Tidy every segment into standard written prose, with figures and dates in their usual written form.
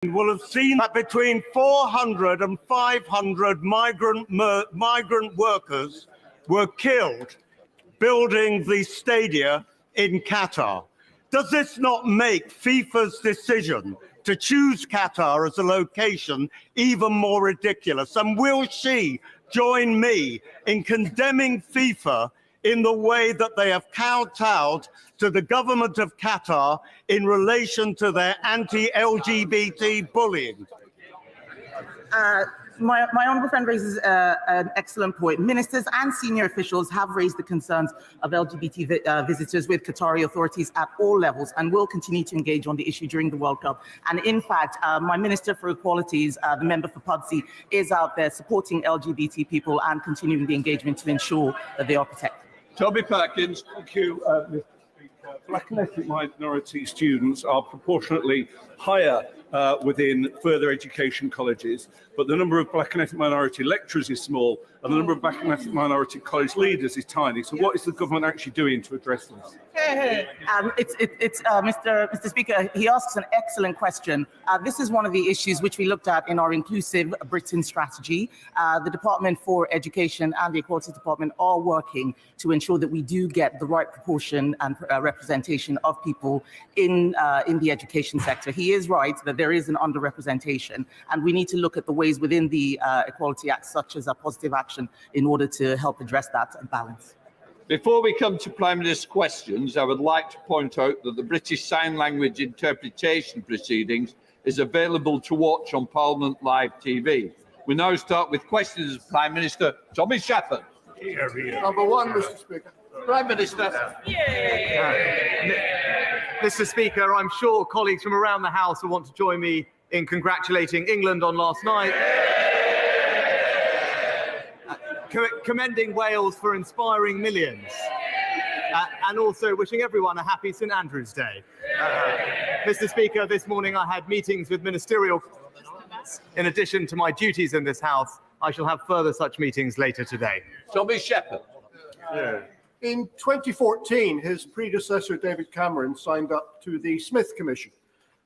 will have seen that between 400 and 500 migrant workers were killed building the stadia in Qatar. Does this not make FIFA's decision to choose Qatar as a location even more ridiculous? And will she join me in condemning FIFA in the way that they have kowtowed to the government of Qatar in relation to their anti-LGBT bullying? My honourable friend raises an excellent point. Ministers and senior officials have raised the concerns of LGBT visitors with Qatari authorities at all levels and will continue to engage on the issue during the World Cup. And in fact, my Minister for Equalities, the member for Pudsey, is out there supporting LGBT people and continuing the engagement to ensure that they are protected. Toby Perkins. Thank you, Mr. Speaker. Black and ethnic minority students are proportionately higher within further education colleges, but the number of black and ethnic minority lecturers is small and the number of black and ethnic minority college leaders is tiny. So what is the government actually doing to address this? Mr. Speaker, he asks an excellent question. This is one of the issues which we looked at in our Inclusive Britain strategy. The Department for Education and the Equality Department are working to ensure that we do get the right proportion and representation of people in the education sector. He is right that there is an underrepresentation, and we need to look at the ways within the Equality Act, such as a positive action, in order to help address that balance. Before we come to Prime Minister's questions, I would like to point out that the British Sign Language interpretation proceedings is available to watch on Parliament Live TV. We now start with questions of Prime Minister Tommy Shepherd. Number one, Mr. Speaker. Prime Minister. Mr. Speaker, I'm sure colleagues from around the House will want to join me in congratulating England on last night. Commending Wales for inspiring millions, and also wishing everyone a happy St Andrew's Day. Mr. Speaker, this morning I had meetings with ministerial. In addition to my duties in this House, I shall have further such meetings later today. Tommy Shepherd. In 2014, his predecessor David Cameron signed up to the Smith Commission,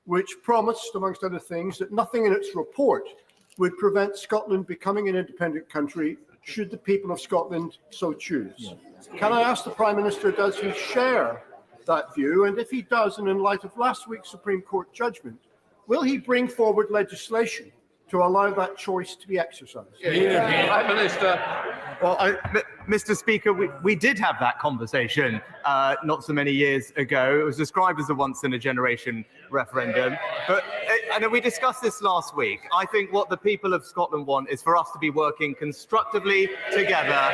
which promised, amongst other things, that nothing in its report would prevent Scotland becoming an independent country should the people of Scotland so choose. Can I ask the Prime Minister, does he share that view? And if he does, and in light of last week's Supreme Court judgment, will he bring forward legislation to allow that choice to be exercised? Prime Minister. Well, Mr. Speaker, we did have that conversation not so many years ago. It was described as a once-in-a-generation referendum. And we discussed this last week. I think what the people of Scotland want is for us to be working constructively together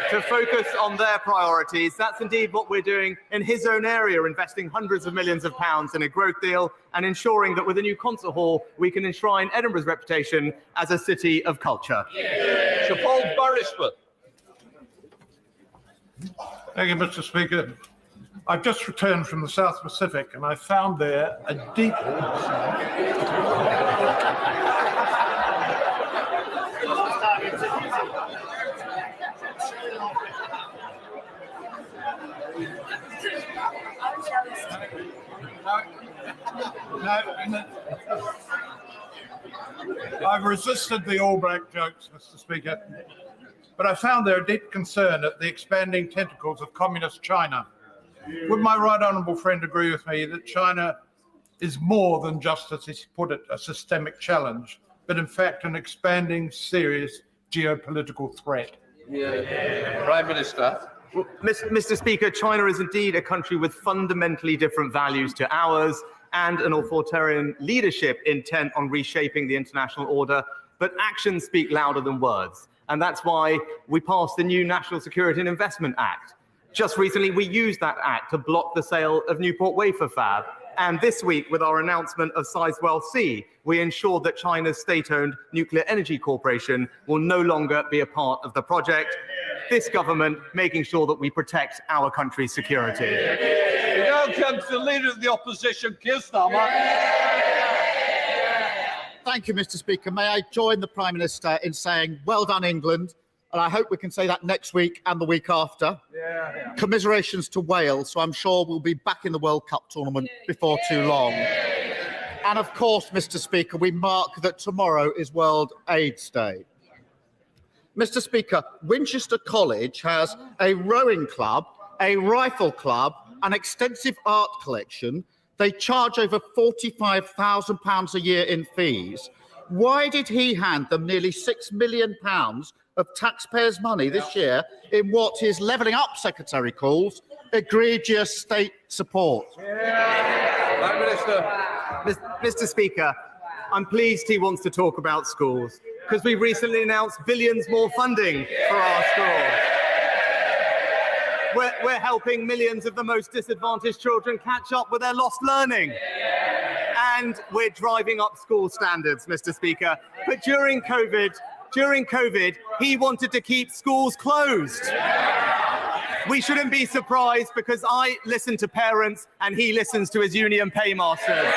to focus on their priorities. That's indeed what we're doing in his own area, investing hundreds of millions of pounds in a growth deal and ensuring that with a new concert hall, we can enshrine Edinburgh's reputation as a city of culture. Sir Paul Beresford. Thank you, Mr. Speaker. I've just returned from the South Pacific and I found there a deep... No. I've resisted the All Black jokes, Mr. Speaker, but I found there a deep concern at the expanding tentacles of communist China. Would my right honourable friend agree with me that China is more than just, as he put it, a systemic challenge, but in fact an expanding, serious geopolitical threat? Prime Minister. Well, Mr. Speaker, China is indeed a country with fundamentally different values to ours and an authoritarian leadership intent on reshaping the international order, but actions speak louder than words. And that's why we passed the new National Security and Investment Act. Just recently, we used that act to block the sale of Newport Wafer Fab. And this week, with our announcement of Sizewell C, we ensured that China's state-owned Nuclear Energy Corporation will no longer be a part of the project. This government making sure that we protect our country's security. We now come to the Leader of the Opposition, Kier Starmer. Thank you, Mr. Speaker. May I join the Prime Minister in saying, well done, England. And I hope we can say that next week and the week after. Commiserations to Wales, so I'm sure we'll be back in the World Cup tournament before too long. And of course, Mr. Speaker, we mark that tomorrow is World AIDS Day. Mr. Speaker, Winchester College has a rowing club, a rifle club, an extensive art collection. They charge over £45,000 a year in fees. Why did he hand them nearly £6 million of taxpayers' money this year in what his Levelling Up Secretary calls egregious state support? Prime Minister. Mr. Speaker, I'm pleased he wants to talk about schools because we recently announced billions more funding for our schools. We're helping millions of the most disadvantaged children catch up with their lost learning. And we're driving up school standards, Mr. Speaker. But during COVID, he wanted to keep schools closed. We shouldn't be surprised because I listen to parents and he listens to his union paymasters.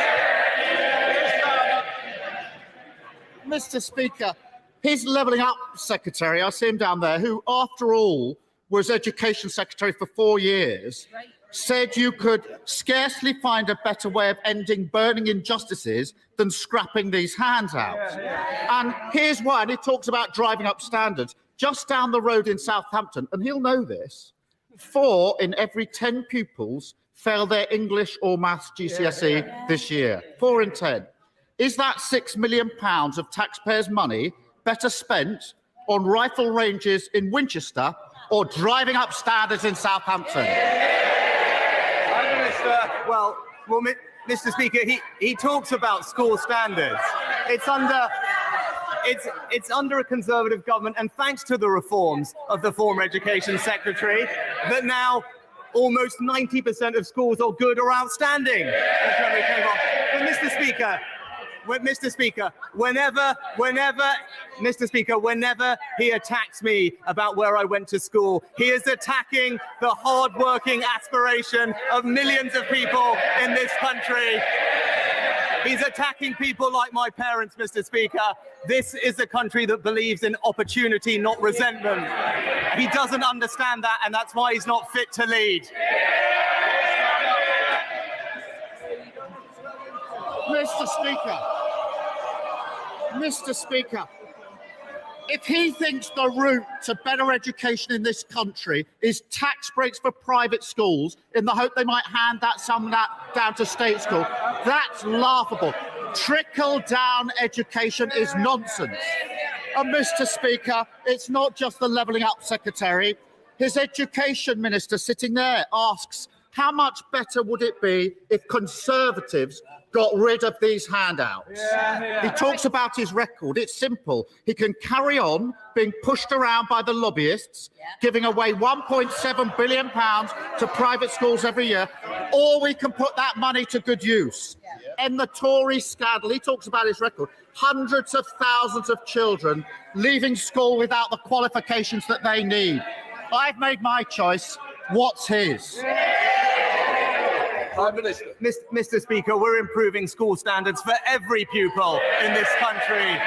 Mr. Speaker, his Levelling Up Secretary, I see him down there, who, after all, was Education Secretary for 4 years, said you could scarcely find a better way of ending burning injustices than scrapping these handouts. And here's why, and he talks about driving up standards. Just down the road in Southampton, and he'll know this, 4 in every 10 pupils fail their English or Maths GCSE this year. 4 in 10. Is that £6 million of taxpayers' money better spent on rifle ranges in Winchester or driving up standards in Southampton? Prime Minister. Well, Mr. Speaker, he talks about school standards. It's under a Conservative government, and thanks to the reforms of the former Education Secretary, that now almost 90% of schools are good or outstanding. But Mr. Speaker, whenever he attacks me about where I went to school, he is attacking the hard-working aspiration of millions of people in this country. He's attacking people like my parents, Mr. Speaker. This is a country that believes in opportunity, not resentment. He doesn't understand that, and that's why he's not fit to lead. Mr. Speaker, if he thinks the route to better education in this country is tax breaks for private schools in the hope they might hand some of that down to state school, that's laughable. Trickle-down education is nonsense. And Mr. Speaker, it's not just the Levelling Up Secretary. His Education Minister sitting there asks, how much better would it be if Conservatives got rid of these handouts? He talks about his record. It's simple. He can carry on being pushed around by the lobbyists, giving away £1.7 billion to private schools every year, or we can put that money to good use. And the Tory scandal, he talks about his record. Hundreds of thousands of children leaving school without the qualifications that they need. I've made my choice. What's his? Prime Minister. Mr. Speaker, we're improving school standards for every pupil in this country.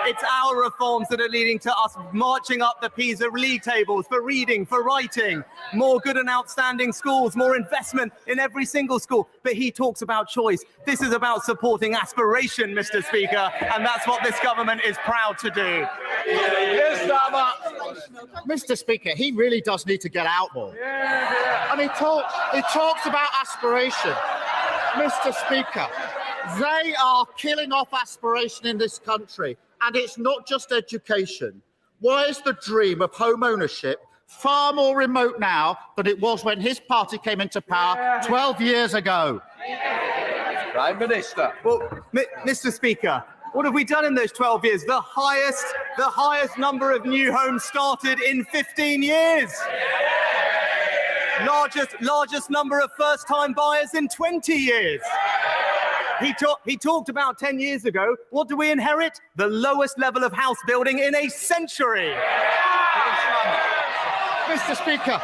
It's our reforms that are leading to us marching up the PISA league tables for reading, for writing, more good and outstanding schools, more investment in every single school. But he talks about choice. This is about supporting aspiration, Mr. Speaker, and that's what this government is proud to do. Kier Starmer. Mr. Speaker, he really does need to get out more. And he talks about aspiration. Mr. Speaker, they are killing off aspiration in this country. And it's not just education. Why is the dream of home ownership far more remote now than it was when his party came into power 12 years ago? Prime Minister. Well, Mr. Speaker, what have we done in those 12 years? The highest number of new homes started in 15 years. Largest number of first-time buyers in 20 years. He talked about 10 years ago. What do we inherit? The lowest level of house building in a century. Mr. Speaker,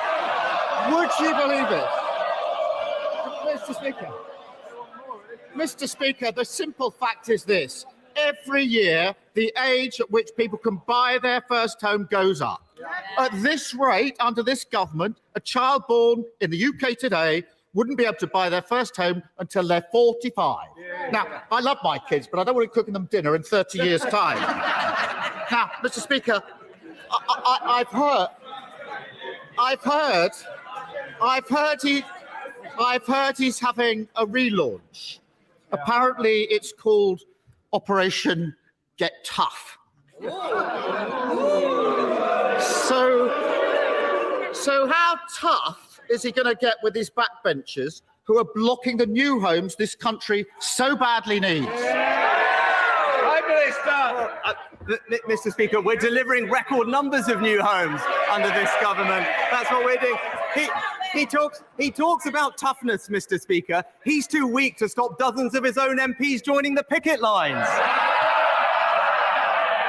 would you believe it? Mr. Speaker, the simple fact is this. Every year, the age at which people can buy their first home goes up. At this rate, under this government, a child born in the UK today wouldn't be able to buy their first home until they're 45. Now, I love my kids, but I don't want to be cooking them dinner in 30 years' time. Now, Mr. Speaker, I've heard he's having a relaunch. Apparently, it's called Operation Get Tough. So how tough is he going to get with his backbenchers who are blocking the new homes this country so badly needs? Prime Minister. Mr. Speaker, we're delivering record numbers of new homes under this government. That's what we're doing. He talks about toughness, Mr. Speaker. He's too weak to stop dozens of his own MPs joining the picket lines.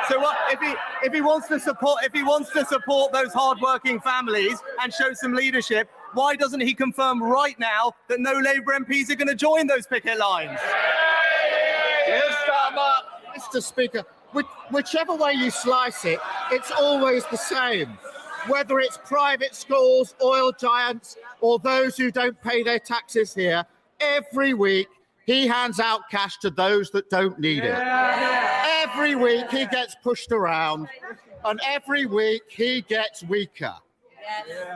So what if he wants to support those hardworking families and show some leadership? Why doesn't he confirm right now that no Labour MPs are going to join those picket lines? Kier Starmer. Mr. Speaker, whichever way you slice it, it's always the same. Whether it's private schools, oil giants, or those who don't pay their taxes here, every week he hands out cash to those that don't need it. Every week he gets pushed around, and every week he gets weaker.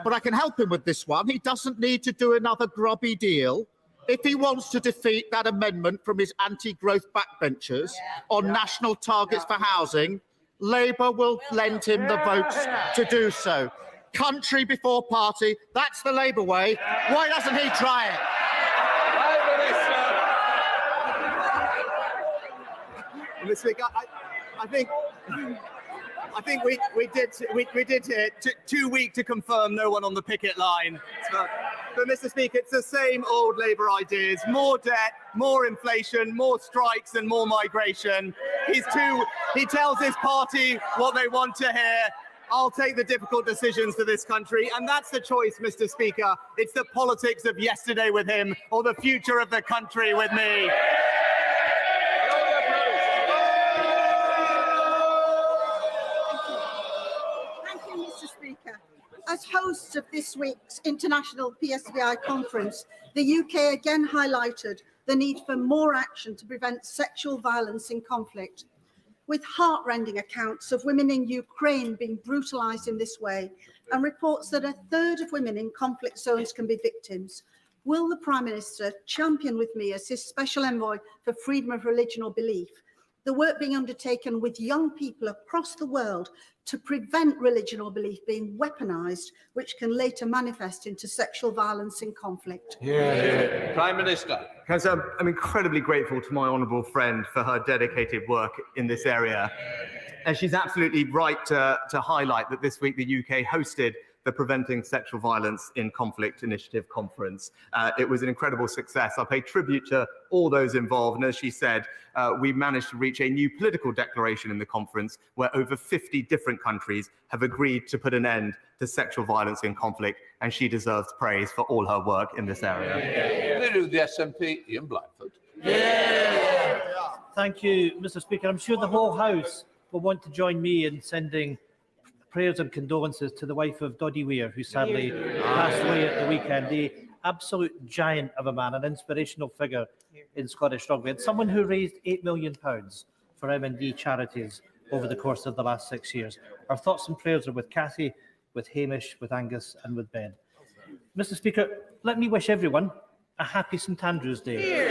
But I can help him with this one. He doesn't need to do another grubby deal. If he wants to defeat that amendment from his anti-growth backbenchers on national targets for housing, Labour will lend him the votes to do so. Country before party, that's the Labour way. Why doesn't he try it? Mr. Speaker, I think we did hear too weak to confirm no one on the picket line. But Mr. Speaker, it's the same old Labour ideas: more debt, more inflation, more strikes, and more migration. He tells his party what they want to hear. I'll take the difficult decisions for this country, and that's the choice, Mr. Speaker. It's the politics of yesterday with him, or the future of the country with me. As hosts of this week's International PSBI conference, the UK again highlighted the need for more action to prevent sexual violence in conflict. With heart-rending accounts of women in Ukraine being brutalised in this way, and reports that 1/3 of women in conflict zones can be victims, will the Prime Minister champion with me as his Special Envoy for Freedom of Religion or Belief the work being undertaken with young people across the world to prevent religion or belief being weaponised, which can later manifest into sexual violence in conflict? Prime Minister. I'm incredibly grateful to my honourable friend for her dedicated work in this area. And she's absolutely right to highlight that this week the UK hosted the Preventing Sexual Violence in Conflict Initiative Conference. It was an incredible success. I pay tribute to all those involved. And as she said, we managed to reach a new political declaration in the conference where over 50 different countries have agreed to put an end to sexual violence in conflict. And she deserves praise for all her work in this area. Leader of the SNP, Ian Blackford. Thank you, Mr. Speaker. I'm sure the whole House will want to join me in sending prayers and condolences to the wife of Doddy Weir, who sadly passed away at the weekend. The absolute giant of a man, an inspirational figure in Scottish rugby, and someone who raised £8 million for M&D charities over the course of the last 6 years. Our thoughts and prayers are with Cathy, with Hamish, with Angus and with Ben. Mr. Speaker, let me wish everyone a happy St Andrew's Day.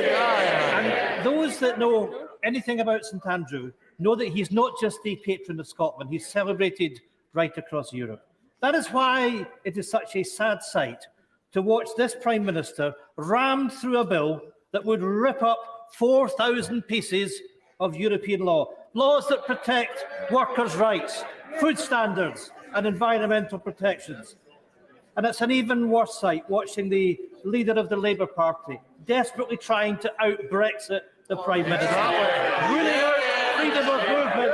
And those that know anything about St Andrew know that he's not just the patron of Scotland, he's celebrated right across Europe. That is why it is such a sad sight to watch this Prime Minister rammed through a bill that would rip up 4,000 pieces of European law, laws that protect workers' rights, food standards and environmental protections. And it's an even worse sight watching the leader of the Labour Party desperately trying to out-Brexit the Prime Minister, ruling out freedom of movement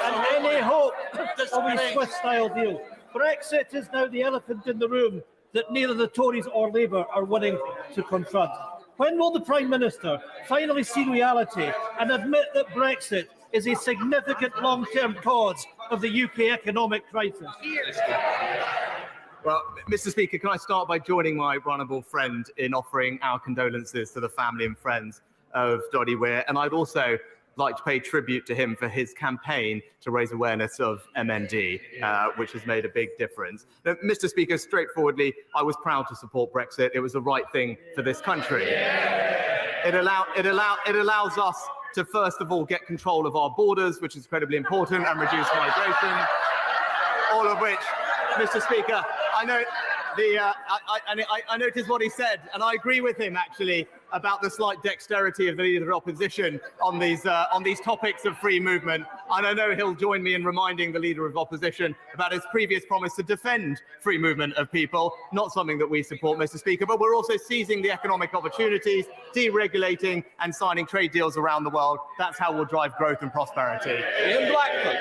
and any hope of a Swiss-style deal. Brexit is now the elephant in the room that neither the Tories or Labour are willing to confront. When will the Prime Minister finally see reality and admit that Brexit is a significant long-term cause of the UK economic crisis? Well, Mr. Speaker, can I start by joining my honourable friend in offering our condolences to the family and friends of Doddy Weir, and I'd also like to pay tribute to him for his campaign to raise awareness of MND, which has made a big difference. Now, Mr. Speaker, straightforwardly, I was proud to support Brexit. It was the right thing for this country. It allows us to, first of all, get control of our borders, which is incredibly important, and reduce migration, all of which, Mr. Speaker, I know I noticed what he said, and I agree with him actually about the slight dexterity of the Leader of Opposition on these topics of free movement. And I know he'll join me in reminding the Leader of Opposition about his previous promise to defend free movement of people, not something that we support, Mr. Speaker, but we're also seizing the economic opportunities, deregulating and signing trade deals around the world. That's how we'll drive growth and prosperity. Ian Blackford.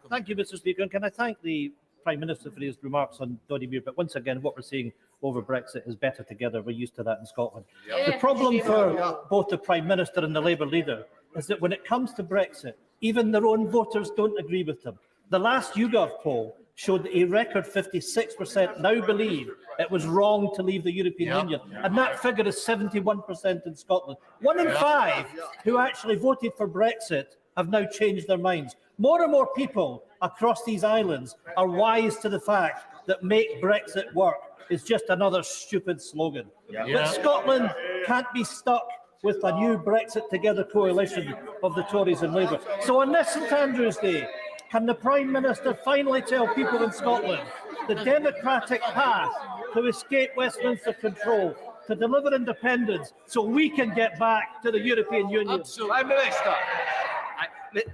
Thank you, Mr. Speaker. And can I thank the Prime Minister for his remarks on Doddy Weir? But once again, what we're seeing over Brexit is better together. We're used to that in Scotland. The problem for both the Prime Minister and the Labour leader is that when it comes to Brexit, even their own voters don't agree with them. The last YouGov poll showed that a record 56% now believe it was wrong to leave the European Union. And that figure is 71% in Scotland. 1 in 5 who actually voted for Brexit have now changed their minds. More and more people across these islands are wise to the fact that make Brexit work is just another stupid slogan. But Scotland can't be stuck with a new Brexit Together coalition of the Tories and Labour. So on this St Andrew's Day, can the Prime Minister finally tell people in Scotland the democratic path to escape Westminster control, to deliver independence so we can get back to the European Union? Prime Minister.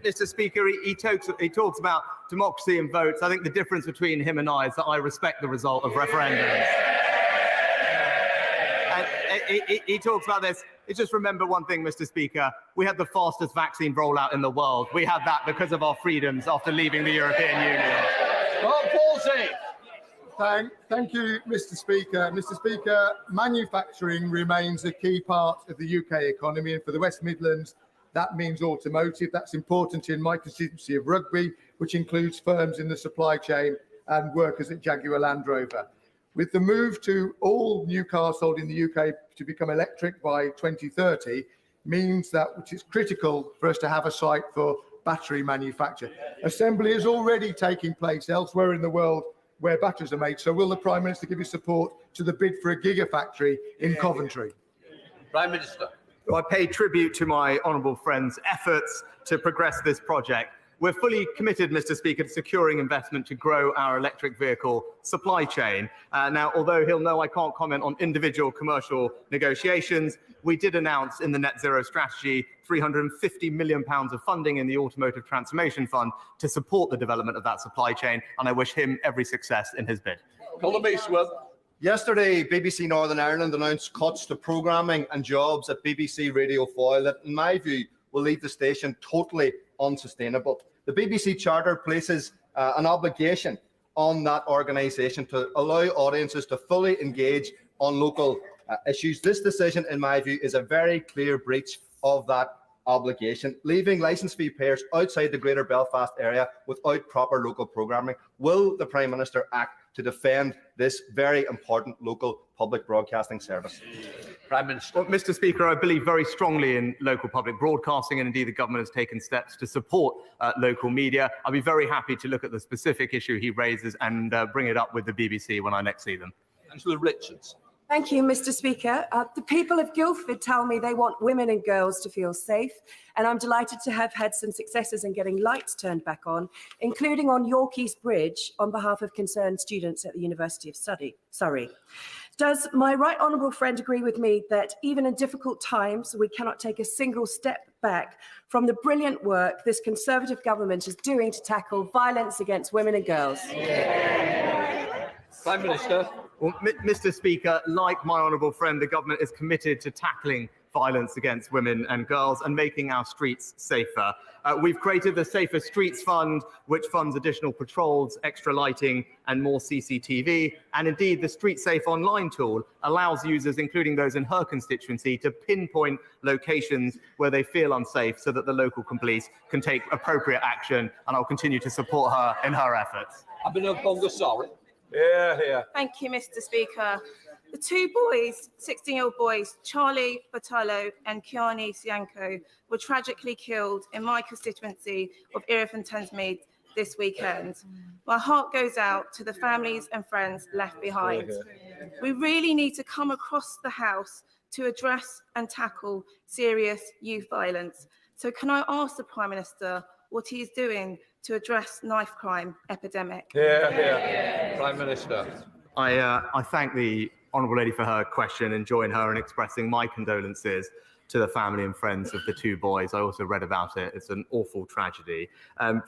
Mr. Speaker, he talks about democracy and votes. I think the difference between him and I is that I respect the result of referendums. And he talks about this. Just remember one thing, Mr. Speaker. We had the fastest vaccine rollout in the world. We had that because of our freedoms after leaving the European Union. Thank you, Mr. Speaker. Mr. Speaker, manufacturing remains a key part of the UK economy, and for the West Midlands, that means automotive. That's important in my constituency of Rugby, which includes firms in the supply chain and workers at Jaguar Land Rover. With the move to all new cars sold in the UK to become electric by 2030, means that which is critical for us to have a site for battery manufacture. Assembly is already taking place elsewhere in the world where batteries are made. So will the Prime Minister give his support to the bid for a gigafactory in Coventry? Prime Minister. I pay tribute to my honourable friend's efforts to progress this project. We're fully committed, Mr. Speaker, to securing investment to grow our electric vehicle supply chain. Now, although he'll know I can't comment on individual commercial negotiations, we did announce in the Net Zero Strategy £350 million of funding in the Automotive Transformation Fund to support the development of that supply chain, and I wish him every success in his bid. Colin Eastwood. Yesterday, BBC Northern Ireland announced cuts to programming and jobs at BBC Radio Foyle that, in my view, will leave the station totally unsustainable. The BBC Charter places an obligation on that organisation to allow audiences to fully engage on local issues. This decision, in my view, is a very clear breach of that obligation, leaving licence fee payers outside the Greater Belfast area without proper local programming. Will the Prime Minister act to defend this very important local public broadcasting service? Prime Minister. Well, Mr. Speaker, I believe very strongly in local public broadcasting, and indeed the government has taken steps to support local media. I'll be very happy to look at the specific issue he raises and bring it up with the BBC when I next see them. Angela Richards. Thank you, Mr. Speaker. The people of Guildford tell me they want women and girls to feel safe, and I'm delighted to have had some successes in getting lights turned back on, including on York East Bridge on behalf of concerned students at the University of Surrey. Does my right honourable friend agree with me that even in difficult times, we cannot take a single step back from the brilliant work this Conservative government is doing to tackle violence against women and girls? Prime Minister. Well, Mr. Speaker, like my honourable friend, the government is committed to tackling violence against women and girls and making our streets safer. We've created the Safer Streets Fund, which funds additional patrols, extra lighting and more CCTV. And indeed, the Street Safe online tool allows users, including those in her constituency, to pinpoint locations where they feel unsafe so that the local police can take appropriate action. And I'll continue to support her in her efforts. Abhinav Bongasari. Yeah, yeah. Thank you, Mr. Speaker. The two boys, 16-year-old boys, Charlie Botello and Kiani Sianko, were tragically killed in my constituency of Erith and Thamesmead this weekend. My heart goes out to the families and friends left behind. We really need to come across the House to address and tackle serious youth violence. So can I ask the Prime Minister what he is doing to address knife crime epidemic? Prime Minister. I thank the Honourable Lady for her question and join her in expressing my condolences to the family and friends of the two boys. I also read about it. It's an awful tragedy.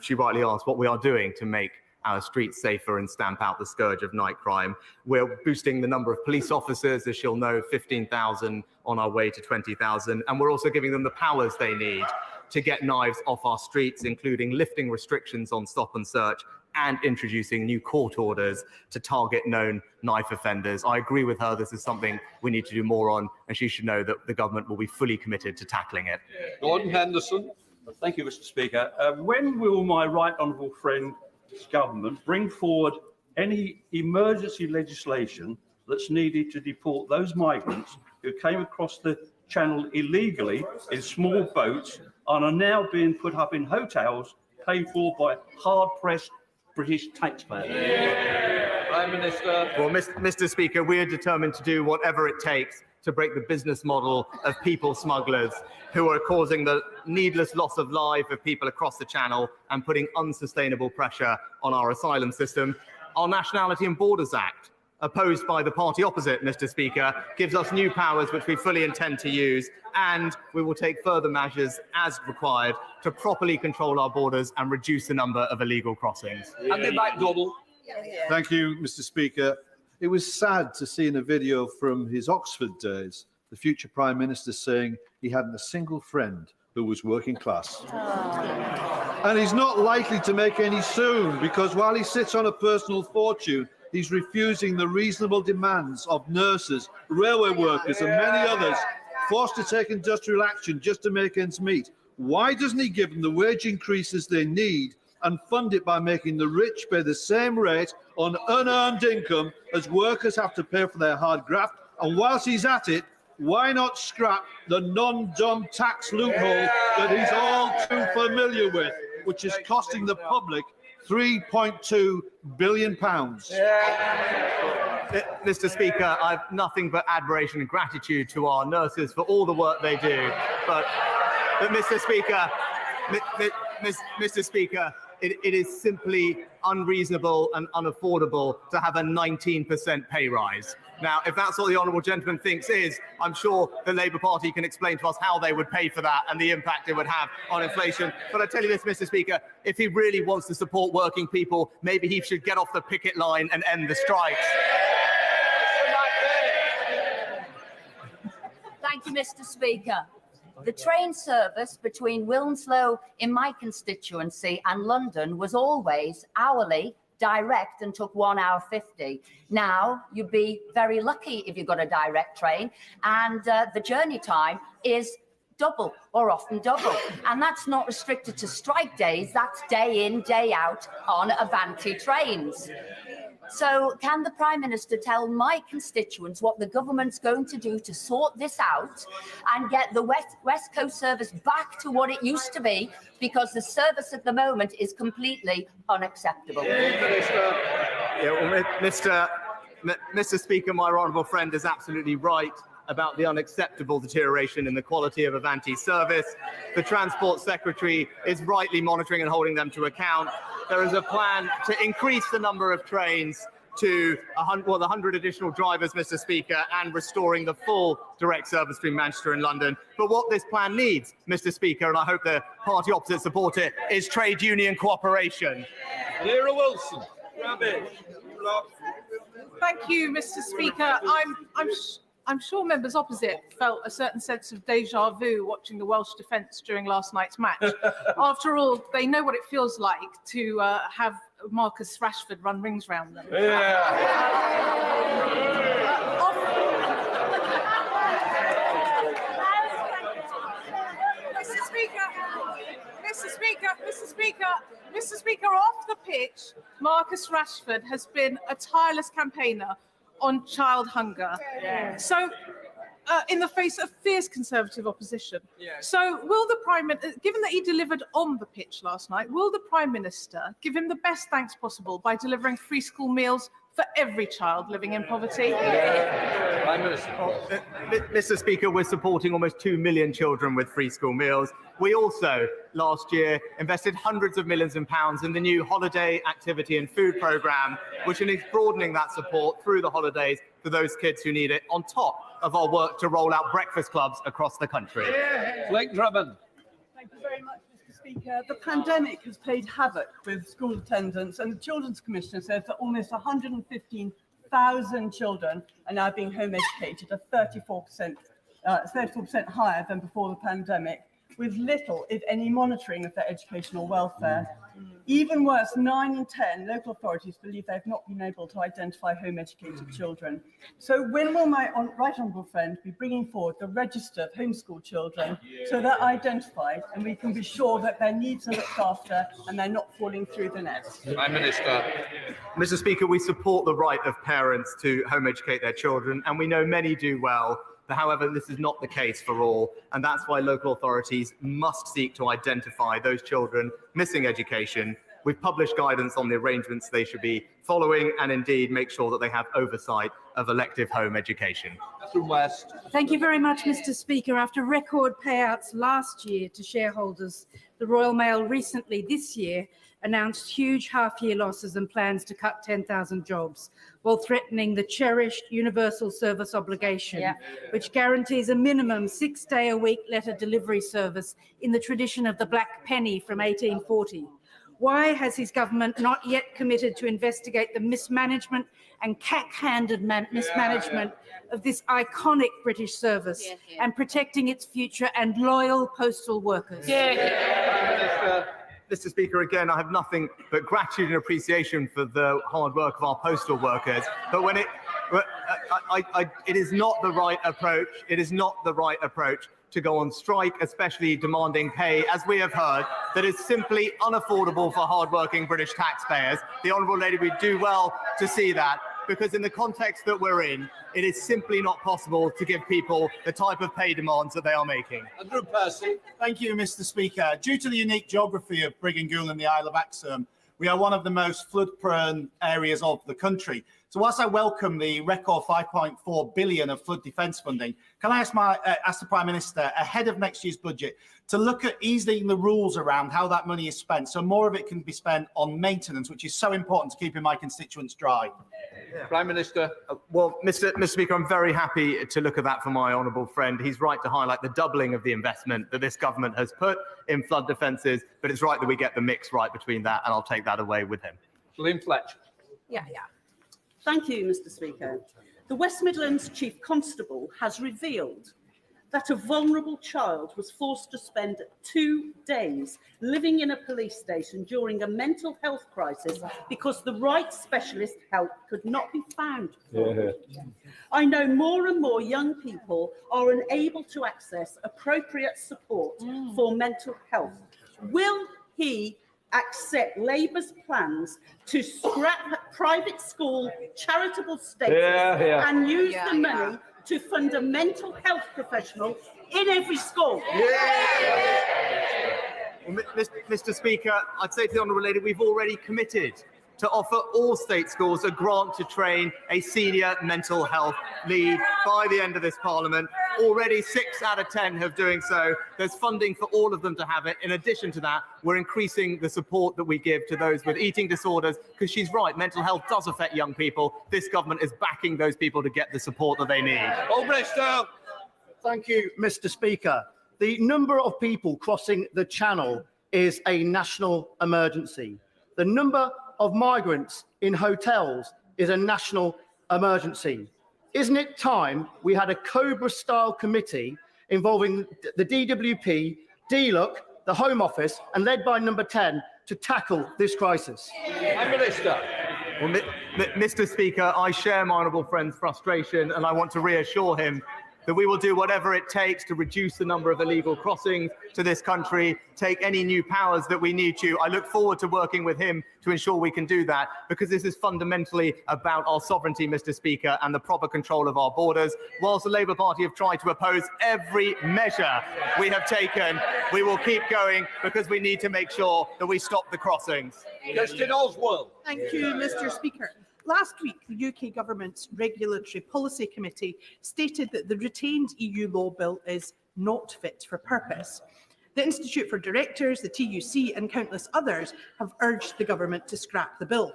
She rightly asked what we are doing to make our streets safer and stamp out the scourge of night crime. We're boosting the number of police officers, as she'll know, 15,000 on our way to 20,000. And we're also giving them the powers they need to get knives off our streets, including lifting restrictions on stop and search and introducing new court orders to target known knife offenders. I agree with her. This is something we need to do more on, and she should know that the government will be fully committed to tackling it. Gordon Henderson. Thank you, Mr. Speaker. When will my right honourable friend's government bring forward any emergency legislation that's needed to deport those migrants who came across the channel illegally in small boats and are now being put up in hotels paid for by hard-pressed British taxpayers? Prime Minister. Well, Mr. Speaker, we are determined to do whatever it takes to break the business model of people smugglers who are causing the needless loss of life of people across the channel and putting unsustainable pressure on our asylum system. Our Nationality and Borders Act, opposed by the party opposite, Mr. Speaker, gives us new powers which we fully intend to use, and we will take further measures as required to properly control our borders and reduce the number of illegal crossings. Andy McDonnell. Thank you, Mr. Speaker. It was sad to see in a video from his Oxford days the future Prime Minister saying he hadn't a single friend who was working class. And he's not likely to make any soon, because while he sits on a personal fortune, he's refusing the reasonable demands of nurses, railway workers and many others forced to take industrial action just to make ends meet. Why doesn't he give them the wage increases they need and fund it by making the rich pay the same rate on unearned income as workers have to pay for their hard graft? And whilst he's at it, why not scrap the non-dumb tax loophole that he's all too familiar with, which is costing the public £3.2 billion? Mr. Speaker, I have nothing but admiration and gratitude to our nurses for all the work they do. But Mr. Speaker, Mr. Speaker, it is simply unreasonable and unaffordable to have a 19% pay rise. Now, if that's what the honourable gentleman thinks is, I'm sure the Labour Party can explain to us how they would pay for that and the impact it would have on inflation. But I tell you this, Mr. Speaker, if he really wants to support working people, maybe he should get off the picket line and end the strikes. Thank you, Mr. Speaker. The train service between Wilmslow in my constituency and London was always hourly, direct, and took 1 hour 50. Now, you'd be very lucky if you got a direct train, and the journey time is double or often double. And that's not restricted to strike days, that's day in, day out on Avanti trains. So can the Prime Minister tell my constituents what the government's going to do to sort this out and get the West Coast service back to what it used to be, because the service at the moment is completely unacceptable? Mr. Speaker, my honourable friend is absolutely right about the unacceptable deterioration in the quality of Avanti's service. The Transport Secretary is rightly monitoring and holding them to account. There is a plan to increase the number of trains to 100 additional drivers, Mr. Speaker, and restoring the full direct service between Manchester and London. But what this plan needs, Mr. Speaker, and I hope the party opposite support it, is trade union cooperation. Lyra Wilson. Thank you, Mr. Speaker. I'm sure members opposite felt a certain sense of deja vu watching the Welsh defence during last night's match. After all, they know what it feels like to have Marcus Rashford run rings round them. Mr. Speaker, Mr. Speaker, off the pitch, Marcus Rashford has been a tireless campaigner on child hunger. So, in the face of fierce Conservative opposition. So, will the given that he delivered on the pitch last night, will the Prime Minister give him the best thanks possible by delivering free school meals for every child living in poverty? Prime Minister. Mr. Speaker, we're supporting almost 2 million children with free school meals. We also, last year, invested hundreds of millions of pounds in the new holiday activity and food programme, which is broadening that support through the holidays for those kids who need it, on top of our work to roll out breakfast clubs across the country. Blake Drummond. Thank you very much, Mr. Speaker. The pandemic has played havoc with school attendance, and the Children's Commissioner says that almost 115,000 children are now being home educated, a 34% higher than before the pandemic, with little, if any, monitoring of their educational welfare. Even worse, 9 in 10 local authorities believe they've not been able to identify home-educated children. So when will my right honourable friend be bringing forward the register of homeschool children so they're identified and we can be sure that their needs are looked after and they're not falling through the net? Prime Minister. Mr. Speaker, we support the right of parents to home-educate their children, and we know many do well. However, this is not the case for all, and that's why local authorities must seek to identify those children missing education. We've published guidance on the arrangements they should be following, and indeed make sure that they have oversight of elective home education. West. Thank you very much, Mr. Speaker. After record payouts last year to shareholders, the Royal Mail recently this year announced huge half-year losses and plans to cut 10,000 jobs, while threatening the cherished universal service obligation, which guarantees a minimum 6-day-a-week letter delivery service in the tradition of the black penny from 1840. Why has his government not yet committed to investigate the mismanagement and cack-handed mismanagement of this iconic British service and protecting its future and loyal postal workers? Mr. Speaker, again, I have nothing but gratitude and appreciation for the hard work of our postal workers. But when it is not the right approach. It is not the right approach to go on strike, especially demanding pay, as we have heard, that is simply unaffordable for hard-working British taxpayers. The Honourable Lady would do well to see that, because in the context that we're in, it is simply not possible to give people the type of pay demands that they are making. Andrew Percy. Thank you, Mr. Speaker. Due to the unique geography of Briggangool and the Isle of Axholme, we are one of the most flood-prone areas of the country. So whilst I welcome the record 5.4 billion of flood defence funding, can I ask the Prime Minister, ahead of next year's budget, to look at easing the rules around how that money is spent, so more of it can be spent on maintenance, which is so important to keeping my constituents dry? Prime Minister. Well, Mr. Speaker, I'm very happy to look at that for my honourable friend. He's right to highlight the doubling of the investment that this government has put in flood defences, but it's right that we get the mix right between that, and I'll take that away with him. Lynn Fletcher. Thank you, Mr. Speaker. The West Midlands Chief Constable has revealed that a vulnerable child was forced to spend 2 days living in a police station during a mental health crisis because the right specialist help could not be found. I know more and more young people are unable to access appropriate support for mental health. Will he accept Labour's plans to scrap private school charitable status and use the money to fund a mental health professional in every school? Well, Mr. Speaker, I'd say to the Honourable Lady, we've already committed to offer all state schools a grant to train a senior mental health lead by the end of this Parliament. Already 6 out of 10 have doing so. There's funding for all of them to have it. In addition to that, we're increasing the support that we give to those with eating disorders, because she's right, mental health does affect young people. This government is backing those people to get the support that they need. Thank you, Mr. Speaker. The number of people crossing the Channel is a national emergency. The number of migrants in hotels is a national emergency. Isn't it time we had a Cobra-style committee involving the DWP, DLUC, the Home Office, and led by Number 10 to tackle this crisis? Prime Minister. Well, Mr. Speaker, I share my honourable friend's frustration, and I want to reassure him that we will do whatever it takes to reduce the number of illegal crossings to this country, take any new powers that we need to. I look forward to working with him to ensure we can do that, because this is fundamentally about our sovereignty, Mr. Speaker, and the proper control of our borders. Whilst the Labour Party have tried to oppose every measure we have taken, we will keep going, because we need to make sure that we stop the crossings. Justin Oswald. Thank you, Mr. Speaker. Last week, the UK Government's Regulatory Policy Committee stated that the retained EU law bill is not fit for purpose. The Institute for Directors, the TUC and countless others have urged the Government to scrap the bill.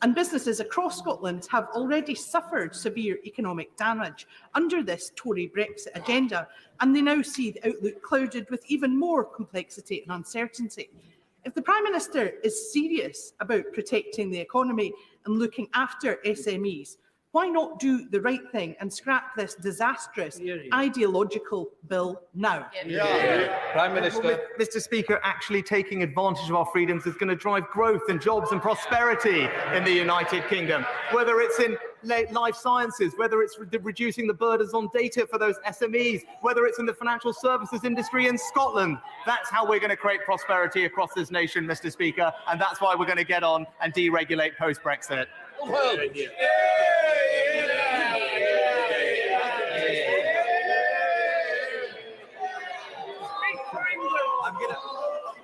And businesses across Scotland have already suffered severe economic damage under this Tory Brexit agenda, and they now see the outlook clouded with even more complexity and uncertainty. If the Prime Minister is serious about protecting the economy and looking after SMEs, why not do the right thing and scrap this disastrous ideological bill now? Prime Minister. Mr. Speaker, actually taking advantage of our freedoms is going to drive growth and jobs and prosperity in the United Kingdom, whether it's in life sciences, whether it's reducing the burdens on data for those SMEs, whether it's in the financial services industry in Scotland. That's how we're going to create prosperity across this nation, Mr. Speaker, and that's why we're going to get on and deregulate post-Brexit.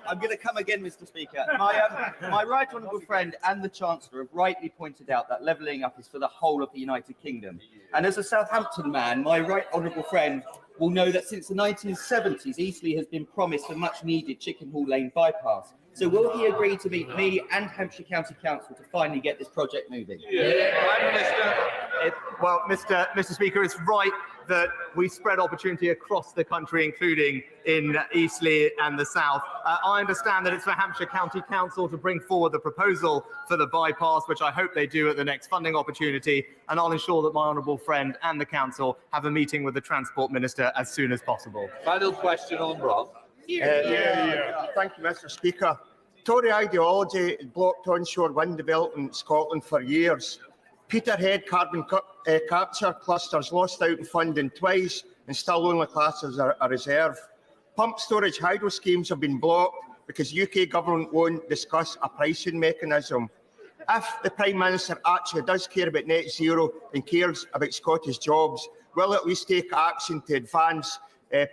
I'm going to come again, Mr. Speaker. My right honourable friend and the Chancellor have rightly pointed out that levelling up is for the whole of the United Kingdom. And as a Southampton man, my right honourable friend will know that since the 1970s, Eastleigh has been promised a much-needed Chickenhall Lane bypass. So will he agree to meet me and Hampshire County Council to finally get this project moving? Prime Minister. Well, Mr. Speaker, it's right that we spread opportunity across the country, including in Eastleigh and the South. I understand that it's for Hampshire County Council to bring forward the proposal for the bypass, which I hope they do at the next funding opportunity, and I'll ensure that my honourable friend and the Council have a meeting with the Transport Minister as soon as possible. Final question on Rob. Thank you, Mr. Speaker. Tory ideology has blocked onshore wind development in Scotland for years. Peterhead carbon capture clusters lost out in funding twice and still only classed as a reserve. Pump storage hydro schemes have been blocked because UK government won't discuss a pricing mechanism. If the Prime Minister actually does care about net zero and cares about Scottish jobs, will at least take action to advance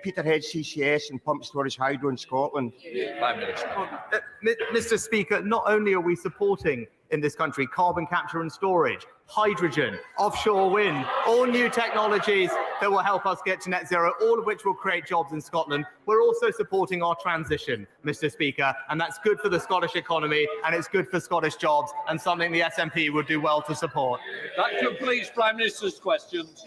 Peterhead CCS and pump storage hydro in Scotland? Mr. Speaker, not only are we supporting in this country carbon capture and storage, hydrogen, offshore wind, all new technologies that will help us get to net zero, all of which will create jobs in Scotland. We're also supporting our transition, Mr. Speaker, and that's good for the Scottish economy and it's good for Scottish jobs and something the SNP would do well to support. That completes Prime Minister's questions.